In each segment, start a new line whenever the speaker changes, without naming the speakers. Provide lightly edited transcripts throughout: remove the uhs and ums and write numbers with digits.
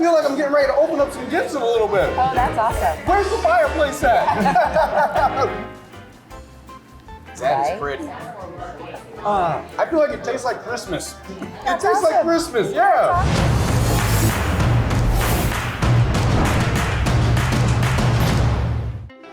feel like I'm getting ready to open up some gifts in a little bit.
Oh, that's awesome.
Where's the fireplace at? That is pretty. I feel like it tastes like Christmas. It tastes like Christmas, yeah.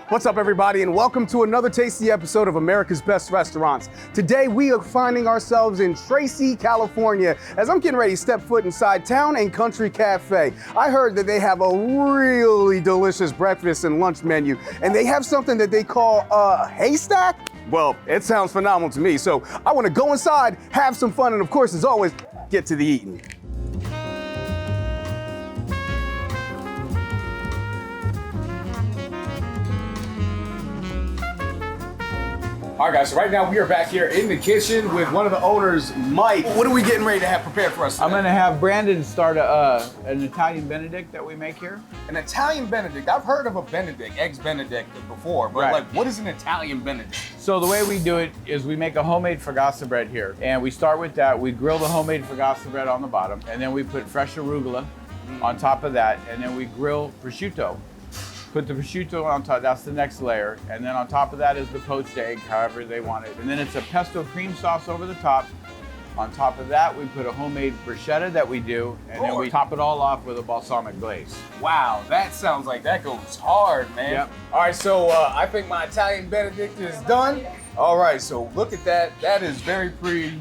What's up, everybody, and welcome to another tasty episode of America's Best Restaurants. Today, we are finding ourselves in Tracy, California, as I'm getting ready to step foot inside Town and Country Cafe. I heard that they have a really delicious breakfast and lunch menu, and they have something that they call a haystack. Well, it sounds phenomenal to me, so I want to go inside, have some fun, and of course, as always, get to the eating. All right, guys, so right now we are back here in the kitchen with one of the owners, Mike. What are we getting ready to have prepared for us today?
I'm gonna have Brandon start an Italian Benedict that we make here.
An Italian Benedict. I've heard of a Benedict, eggs Benedict before, but
Right.
like, what is an Italian Benedict?
So the way we do it is we make a homemade fagassa bread here. And we start with that. We grill the homemade fagassa bread on the bottom, and then we put fresh arugula on top of that, and then we grill prosciutto. Put the prosciutto on top, that's the next layer. And then on top of that is the poached egg, however they want it. And then it's a pesto cream sauce over the top. On top of that, we put a homemade bruschetta that we do, and then we top it all off with a balsamic glaze.
Wow, that sounds like that goes hard, man.
Yep.
All right, so I think my Italian Benedict is done. All right, so look at that. That is very pretty,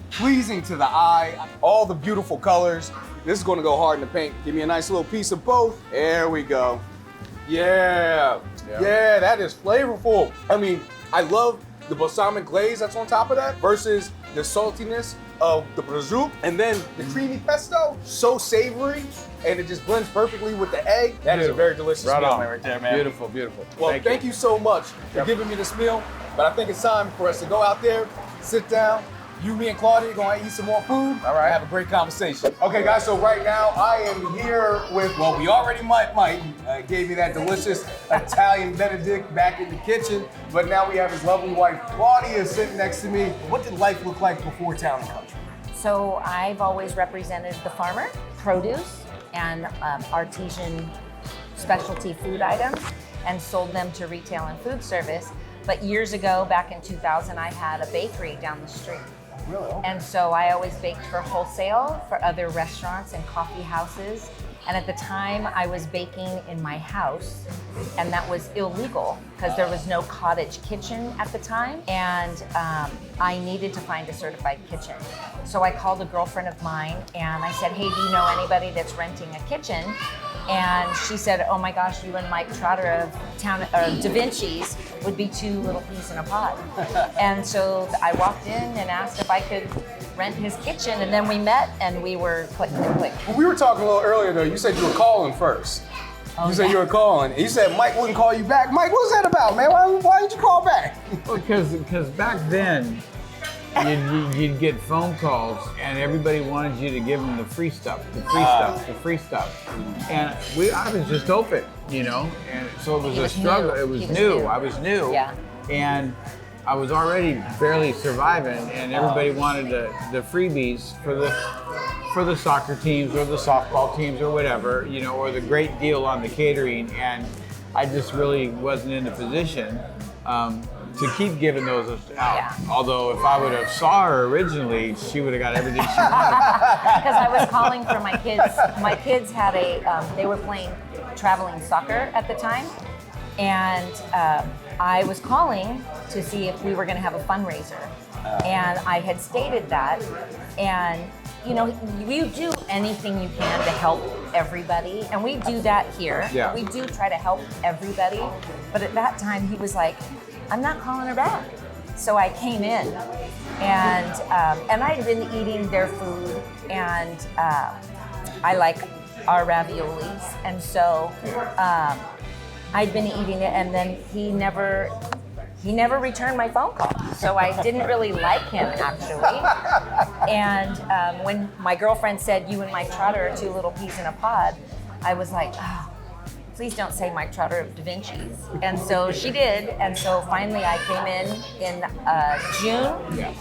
pleasing to the eye. All the beautiful colors. This is gonna go hard in the paint. Give me a nice little piece of both. There we go. Yeah, that is flavorful. I mean, I love the balsamic glaze that's on top of that versus the saltiness of the prosciutto, and then the creamy pesto, so savory, and it just blends perfectly with the egg. That is a very delicious meal right there, man.
Beautiful, beautiful.
Well, thank you so much for giving me this meal, but I think it's time for us to go out there, sit down. You, me, and Claudia are gonna eat some more food. All right. Have a great conversation. Okay, guys, so right now I am here with, well, we already Mike gave me that delicious Italian Benedict back in the kitchen, but now we have his lovely wife, Claudia, sitting next to me. What did life look like before Town and Country?
So I've always represented the farmer, produce, and artisan specialty food items, and sold them to retail and food service. But years ago, back in 2000, I had a bakery down the street.
Really? Okay.
And so I always baked for wholesale for other restaurants and coffee houses. And at the time I was baking in my house, and that was illegal because there was no cottage kitchen at the time. And I needed to find a certified kitchen. So I called a girlfriend of mine and I said, hey, do you know anybody that's renting a kitchen? And she said, oh my gosh, you and Mike Trotter of Da Vinci's would be two little peas in a pod. And so I walked in and asked if I could rent his kitchen, and then we met and we were click.
Well, we were talking a little earlier though, you said you were calling first. You said you were calling, and you said Mike wouldn't call you back. Mike, what was that about, man? Why didn't you call back?
Because back then, you'd get phone calls and everybody wanted you to give them the free stuff. And I was just open, you know? And so it was a struggle. It was new. I was new.
Yeah.
And I was already barely surviving, and everybody wanted the freebies for the soccer teams or the softball teams or whatever, you know, or the great deal on the catering. And I just really wasn't in a position to keep giving those out.
Yeah.
Although if I would have saw her originally, she would have got everything she wanted.
Because I was calling for my kids. My kids had they were playing traveling soccer at the time. And I was calling to see if we were gonna have a fundraiser. And I had stated that. And you know, you do anything you can to help everybody. And we do that here.
Yeah.
We do try to help everybody. But at that time, he was like, I'm not calling her back. So I came in, and I'd been eating their food, and I like our raviolis, and so I'd been eating it, and then he never returned my phone call. So I didn't really like him, actually. And when my girlfriend said, you and Mike Trotter are two little peas in a pod, I was like, oh, please don't say Mike Trotter of Da Vinci's. And so she did. And so finally I came in June.
Yeah.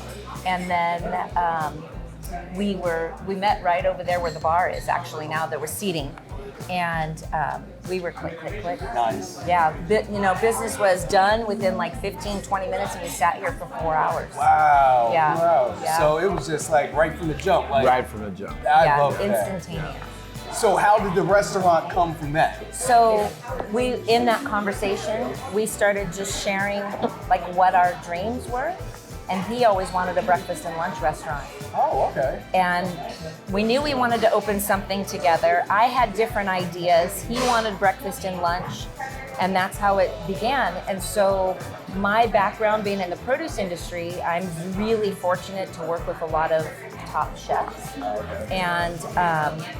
And then we met right over there where the bar is actually now. There was seating. And we were click, click, click.
Nice.
Yeah, business was done within like 15, 20 minutes, and we sat here for 4 hours.
Wow.
Yeah.
Wow.
Yeah.
So it was just like right from the jump. Like,
Right from the jump.
I love that.
instantaneous.
So how did the restaurant come from that?
So in that conversation, we started just sharing like what our dreams were. And he always wanted a breakfast and lunch restaurant.
Oh, okay.
And we knew we wanted to open something together. I had different ideas. He wanted breakfast and lunch, and that's how it began. And so my background being in the produce industry, I'm really fortunate to work with a lot of top chefs. And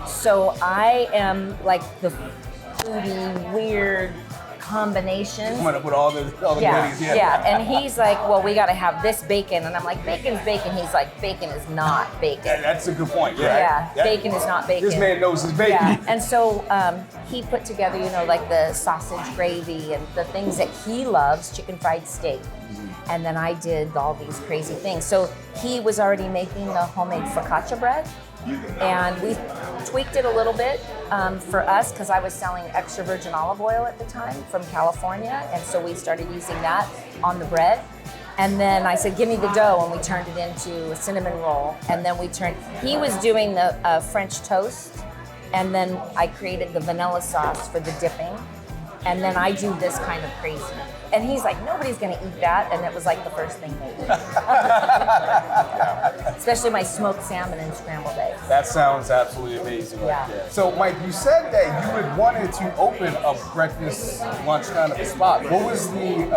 so I am like the foodie, weird combinations.
Coming up with all the goodies.
Yeah. And he's like, well, we got to have this bacon. And I'm like, bacon's bacon. He's like, bacon is not bacon.
Yeah, that's a good point.
Yeah, bacon is not bacon.
This man knows his bacon.
Yeah, and so he put together, like the sausage gravy and the things that he loves, chicken fried steak. And then I did all these crazy things. So he was already making the homemade focaccia bread. And we tweaked it a little bit for us because I was selling extra virgin olive oil at the time from California. And so we started using that on the bread. And then I said, give me the dough, and we turned it into a cinnamon roll. And then he was doing the French toast, and then I created the vanilla sauce for the dipping. And then I do this kind of crazy. And he's like, nobody's gonna eat that. And it was like the first thing they eat. Especially my smoked salmon and scrambled eggs.
That sounds absolutely amazing right there. So, Mike, you said that you had wanted to open a breakfast, lunch kind of a spot. What was the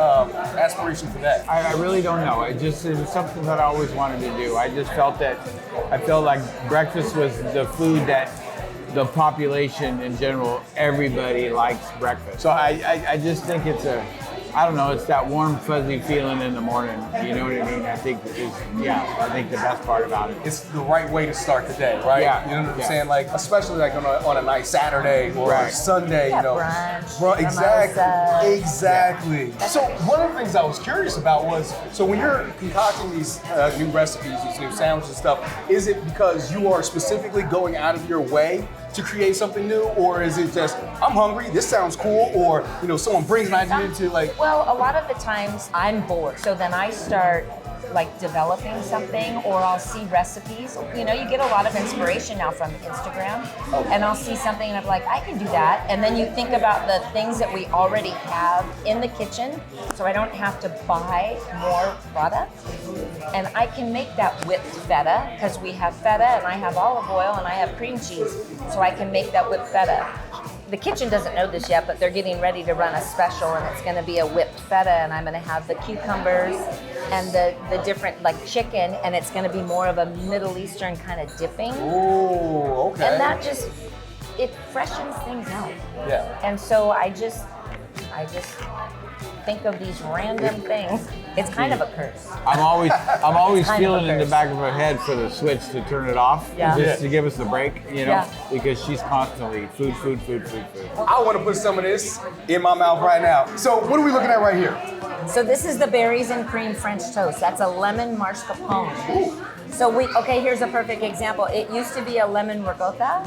aspiration for that?
I really don't know. It was something that I always wanted to do. I felt like breakfast was the food that the population in general, everybody likes breakfast. So I just think it's it's that warm, fuzzy feeling in the morning. You know what I mean? I think the best part about it.
It's the right way to start the day, right?
Yeah.
You know what I'm saying? Like, especially like on a nice Saturday or Sunday,
brunch,
exactly. So one of the things I was curious about was, so when you're concocting these new recipes, these new sandwiches and stuff, is it because you are specifically going out of your way to create something new, or is it just, I'm hungry, this sounds cool, or someone brings an idea to like?
Well, a lot of the times I'm bored, so then I start like developing something, or I'll see recipes. You get a lot of inspiration now from Instagram, and I'll see something and I'm like, I can do that. And then you think about the things that we already have in the kitchen, so I don't have to buy more product. And I can make that whipped feta, because we have feta and I have olive oil and I have cream cheese, so I can make that whipped feta. The kitchen doesn't know this yet, but they're getting ready to run a special, and it's going to be a whipped feta, and I'm going to have the cucumbers and the different like chicken, and it's going to be more of a Middle Eastern kind of dipping.
Oh, okay.
And that it freshens things up.
Yeah.
And so I just think of these random things. It's kind of a curse.
I'm always
kind
feeling
of a
in the
curse.
back of her head for the switch to turn it off, just to give us a break, because she's constantly food.
I want to put some of this in my mouth right now. So what are we looking at right here?
So this is the berries and cream French toast. That's a lemon mascarpone. So here's a perfect example. It used to be a lemon ricotta,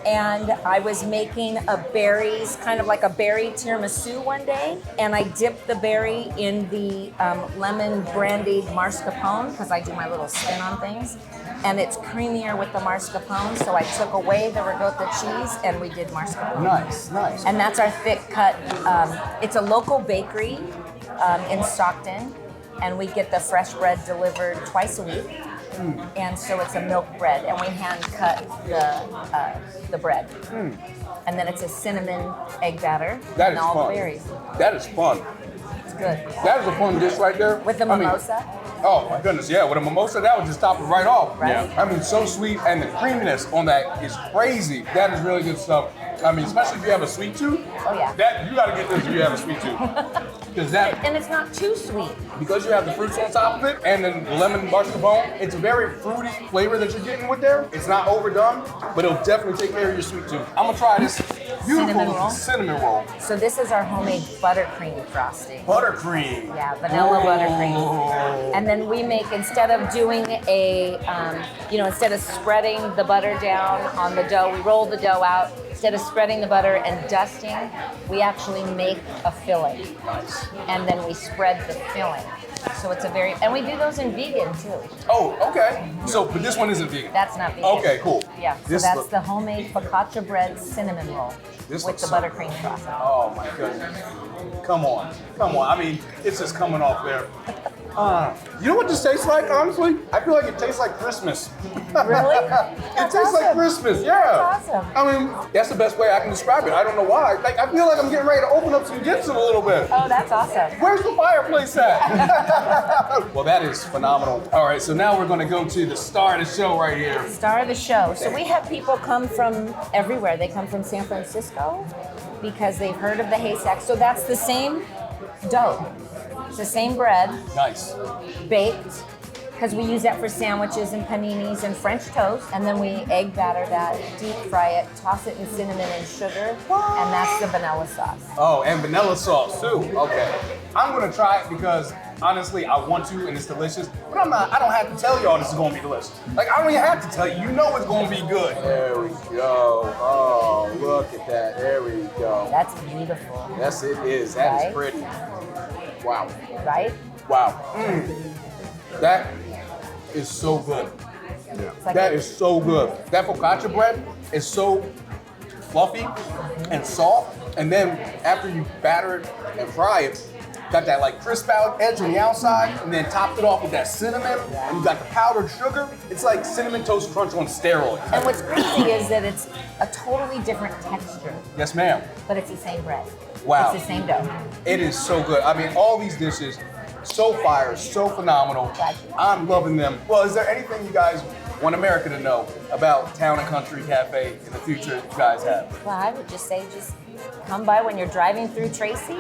and I was making a berries, kind of like a berry tiramisu one day, and I dipped the berry in the lemon brandied mascarpone, because I do my little spin on things, and it's creamier with the mascarpone, so I took away the ricotta cheese and we did mascarpone.
Nice.
And that's our thick cut. It's a local bakery in Stockton, and we get the fresh bread delivered twice a week. And so it's a milk bread, and we hand cut the bread. And then it's a cinnamon egg batter and all the berries.
That is fun.
It's good.
That is a fun dish right there.
With the mimosa.
Oh my goodness, yeah, with a mimosa, that would just top it right off.
Right.
Yeah. I mean, so sweet, and the creaminess on that is crazy. That is really good stuff. I mean, especially if you have a sweet tooth.
Oh yeah.
That you got to get this if you have a sweet tooth.
And it's not too sweet.
Because you have the fruits on top of it, and then the lemon mascarpone, it's a very fruity flavor that you're getting with there. It's not overdone, but it'll definitely take care of your sweet tooth. I'm gonna try this beautiful cinnamon roll.
So this is our homemade buttercream frosting.
Buttercream.
Yeah, vanilla buttercream. And then we make, instead of doing instead of spreading the butter down on the dough, we roll the dough out, instead of spreading the butter and dusting, we actually make a filling.
Nice.
And then we spread the filling. So it's a very, and we do those in vegan too.
Oh, okay. So, but this one isn't vegan.
That's not vegan.
Okay, cool.
Yeah, so
This
that's
look-
the homemade focaccia bread cinnamon roll
This
with
looks
the
so
buttercream frosting.
Oh my goodness. Come on. Come on. I mean, it's just coming off there. You know what this tastes like, honestly? I feel like it tastes like Christmas.
Really?
It tastes like Christmas, yeah.
That's awesome.
I mean, that's the best way I can describe it. I don't know why. Like, I feel like I'm getting ready to open up some gifts in a little bit.
Oh, that's awesome.
Where's the fireplace at? Well, that is phenomenal. All right, so now we're gonna go to the star of the show right here.
Star of the show. So we have people come from everywhere. They come from San Francisco because they've heard of the haystack. So that's the same dough. It's the same bread,
Nice.
baked, because we use that for sandwiches and paninis and French toast. And then we egg batter that, deep fry it, toss it in cinnamon and sugar, and that's the vanilla sauce.
Oh, and vanilla sauce too. Okay. I'm gonna try it because honestly, I want to, and it's delicious. But I don't have to tell y'all this is gonna be delicious. Like, I don't even have to tell you. You know it's gonna be good. There we go. Oh, look at that. There we go.
That's beautiful,
Yes, it is. That is
Right?
pretty. Wow.
right?
Wow. That is so good.
It's like
That is so good. That focaccia bread is so fluffy and soft. And then after you batter it and fry it, got that like crisp out edge on the outside, and then topped it off with that cinnamon, and you got the powdered sugar. It's like cinnamon toast crunch on steroids.
And what's crazy is that it's a totally different texture,
Yes, ma'am.
but it's the same bread.
Wow.
It's the same dough.
It is so good. I mean, all these dishes, so fire, so phenomenal.
Gotcha.
I'm loving them. Well, is there anything you guys want America to know about Town and Country Cafe in the future you guys have?
Well, I would just say just come by when you're driving through Tracy.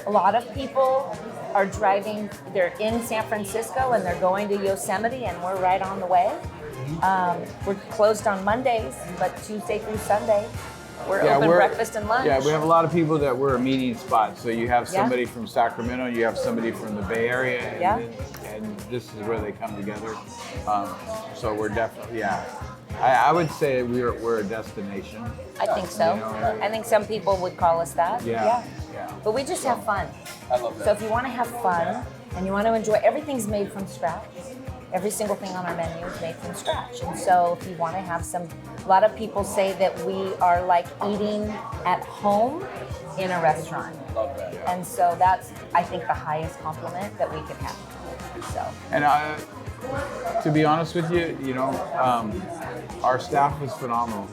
A lot of people are driving, they're in San Francisco and they're going to Yosemite, and we're right on the way. We're closed on Mondays, but Tuesday through Sunday, we're open breakfast and lunch.
Yeah, we have a lot of people that we're a meeting spot. So you have
Yeah.
somebody from Sacramento, you have somebody from the Bay Area, and,
Yeah.
and this is where they come together. So we're definitely, yeah. I would say we're a destination.
I think so.
You know,
I think some people would call us that.
Yeah.
But we just have fun.
I love that.
So if you want to have fun and you want to enjoy, everything's made from scratch. Every single thing on our menu is made from scratch. And so if you want to have a lot of people say that we are like eating at home in a restaurant.
Love that.
And so that's, I think, the highest compliment that we could have. So,
And to be honest with you, you know, our staff is phenomenal.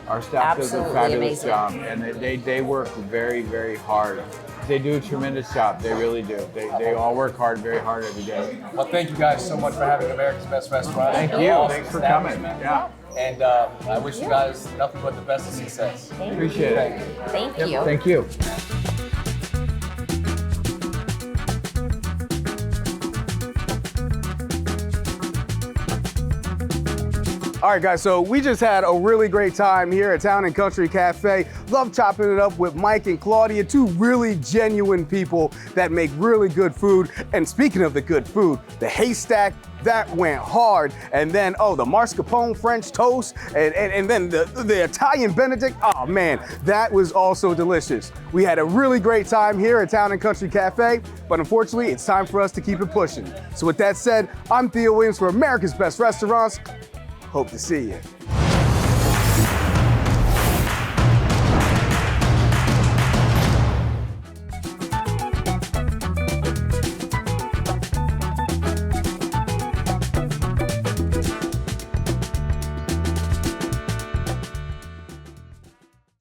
Our staff does a
Absolutely
fabulous
amazing.
job, and they work very, very hard. They do a tremendous job. They really do. They all work hard, very hard every day.
Well, thank you guys so much for having America's Best Restaurant.
Thank you.
Awesome
Thanks for coming.
establishment.
Yeah.
And I wish you guys nothing but the best of success.
thank
Appreciate it.
you. Thank you.
Thank you.
All right, guys, so we just had a really great time here at Town and Country Cafe. Love chopping it up with Mike and Claudia, two really genuine people that make really good food. And speaking of the good food, the haystack, that went hard. And then, the mascarpone French toast, and then the Italian Benedict. Oh man, that was also delicious. We had a really great time here at Town and Country Cafe, but unfortunately, it's time for us to keep it pushing. So with that said, I'm Theo Williams for America's Best Restaurants. Hope to see you.